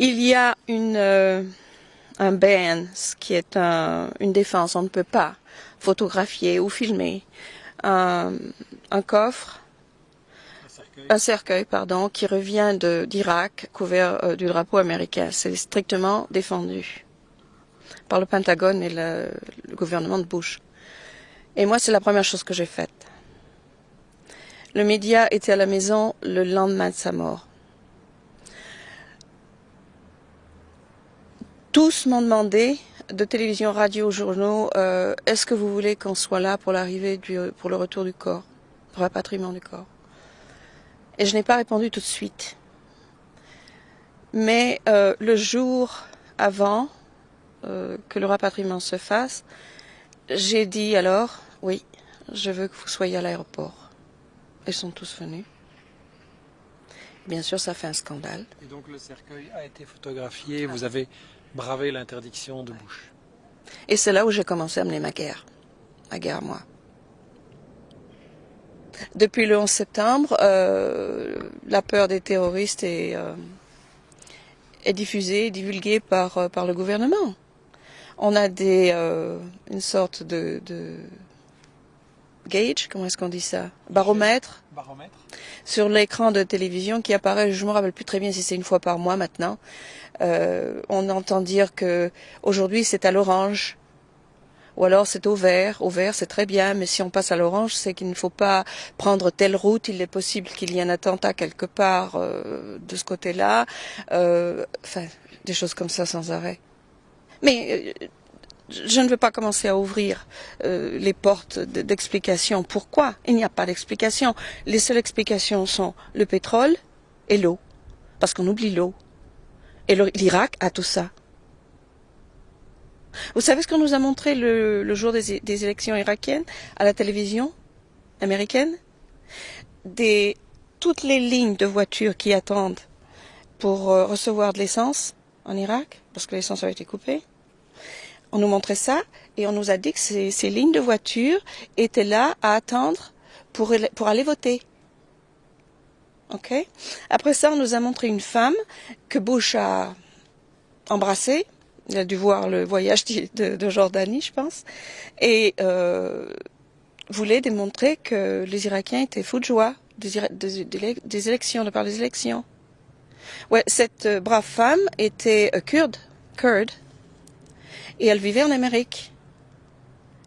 Il y a un ban, ce qui est une défense. On ne peut pas photographier ou filmer un coffre, un cercueil, pardon, qui revient d'Irak, couvert du drapeau américain. C'est strictement défendu par le Pentagone et le gouvernement de Bush. Et moi, c'est la première chose que j'ai faite. Le média était à la maison le lendemain de sa mort. Tous m'ont demandé, de télévision, radio, journaux, est-ce que vous voulez qu'on soit là pour pour le retour du corps, pour le rapatriement du corps? Et je n'ai pas répondu tout de suite. Mais le jour avant que le rapatriement se fasse, j'ai dit alors, oui, je veux que vous soyez à l'aéroport. Ils sont tous venus. Bien sûr, ça fait un scandale. Et donc le cercueil a été photographié, vous avez bravé l'interdiction de Bush. Et c'est là où j'ai commencé à mener ma guerre à moi. Depuis le 11 septembre, la peur des terroristes est diffusée, divulguée par le gouvernement. On a une sorte de gauge, comment est-ce qu'on dit ça? Baromètre. Sur l'écran de télévision qui apparaît, je ne me rappelle plus très bien si c'est une fois par mois maintenant. On entend dire que aujourd'hui c'est à l'orange. Ou alors c'est au vert. Au vert c'est très bien, mais si on passe à l'orange, c'est qu'il ne faut pas prendre telle route. Il est possible qu'il y ait un attentat quelque part de ce côté-là. Enfin, des choses comme ça sans arrêt. Mais je ne veux pas commencer à ouvrir les portes d'explications. Pourquoi? Il n'y a pas d'explication. Les seules explications sont le pétrole et l'eau. Parce qu'on oublie l'eau. Et l'Irak a tout ça. Vous savez ce qu'on nous a montré le jour des élections irakiennes à la télévision américaine? Toutes les lignes de voitures qui attendent pour recevoir de l'essence en Irak, parce que l'essence a été coupée. On nous montrait ça et on nous a dit que ces lignes de voitures étaient là à attendre pour aller voter. Ok? Après ça, on nous a montré une femme que Bush a embrassée. Il a dû voir le voyage de Jordanie, je pense, et voulait démontrer que les Irakiens étaient fous de joie des élections, de par les élections. Ouais, cette brave femme était kurde, et elle vivait en Amérique.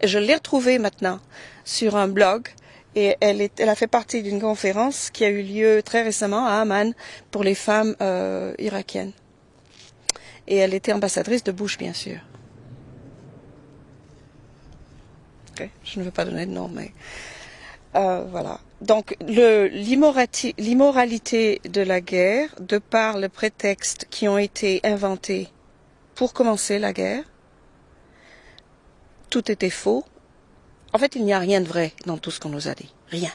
Et je l'ai retrouvée maintenant sur un blog, et elle a fait partie d'une conférence qui a eu lieu très récemment à Amman pour les femmes irakiennes. Et elle était ambassadrice de Bush, bien sûr. Okay. Je ne veux pas donner de nom, mais voilà. Donc, l'immoralité de la guerre, de par les prétextes qui ont été inventés pour commencer la guerre, tout était faux. En fait, il n'y a rien de vrai dans tout ce qu'on nous a dit. Rien.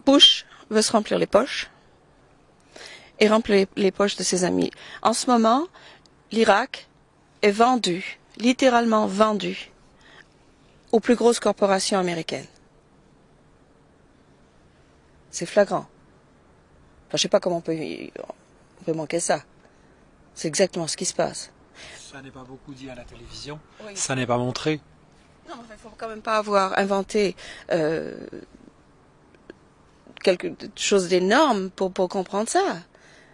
Bush veut se remplir les poches et remplir les poches de ses amis. En ce moment, l'Irak est vendu, littéralement vendu, aux plus grosses corporations américaines. C'est flagrant. Enfin, je ne sais pas comment on peut manquer ça. C'est exactement ce qui se passe. Ça n'est pas beaucoup dit à la télévision, oui. Ça n'est pas montré. Non, il ne faut quand même pas avoir inventé quelque chose d'énorme pour comprendre ça.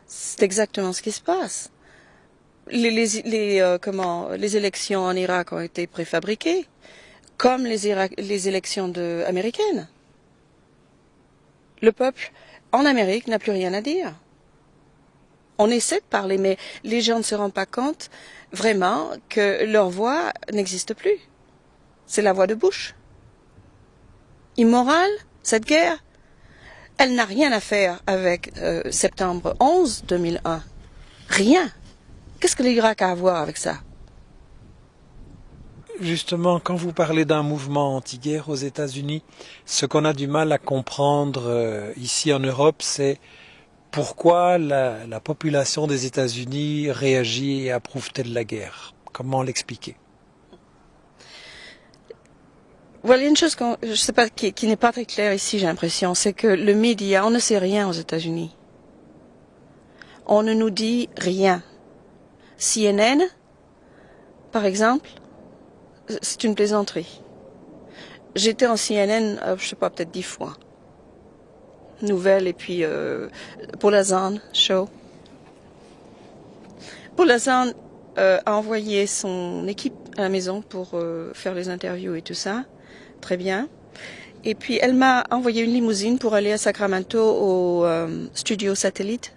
C'est exactement ce qui se passe. Les élections en Irak ont été préfabriquées, comme les élections américaines. Le peuple en Amérique n'a plus rien à dire. On essaie de parler, mais les gens ne se rendent pas compte vraiment que leur voix n'existe plus. C'est la voix de Bush. Immorale, cette guerre, elle n'a rien à faire avec septembre 11 2001. Rien. Qu'est-ce que l'Irak a à voir avec ça? Justement, quand vous parlez d'un mouvement anti-guerre aux États-Unis, ce qu'on a du mal à comprendre ici en Europe, c'est pourquoi la population des États-Unis réagit et approuve-t-elle la guerre? Comment l'expliquer? Voilà, il y a une chose je sais pas, qui n'est pas très claire ici, j'ai l'impression, c'est que le média, on ne sait rien aux États-Unis. On ne nous dit rien. CNN, par exemple, c'est une plaisanterie. J'étais en CNN, je sais pas, peut-être 10 fois. Nouvelles et puis Polazan Show. Polazan a envoyé son équipe à la maison pour faire les interviews et tout ça. Très bien. Et puis elle m'a envoyé une limousine pour aller à Sacramento au studio satellite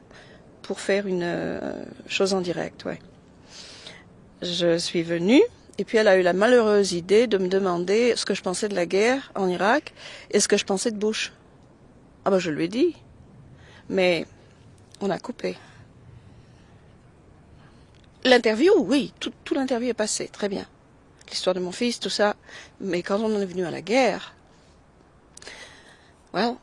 pour faire une chose en direct. Ouais. Je suis venue. Et puis elle a eu la malheureuse idée de me demander ce que je pensais de la guerre en Irak et ce que je pensais de Bush. Ah ben je lui ai dit, mais on a coupé. L'interview, oui, tout l'interview est passé, très bien. L'histoire de mon fils, tout ça. Mais quand on est venu à la guerre, well,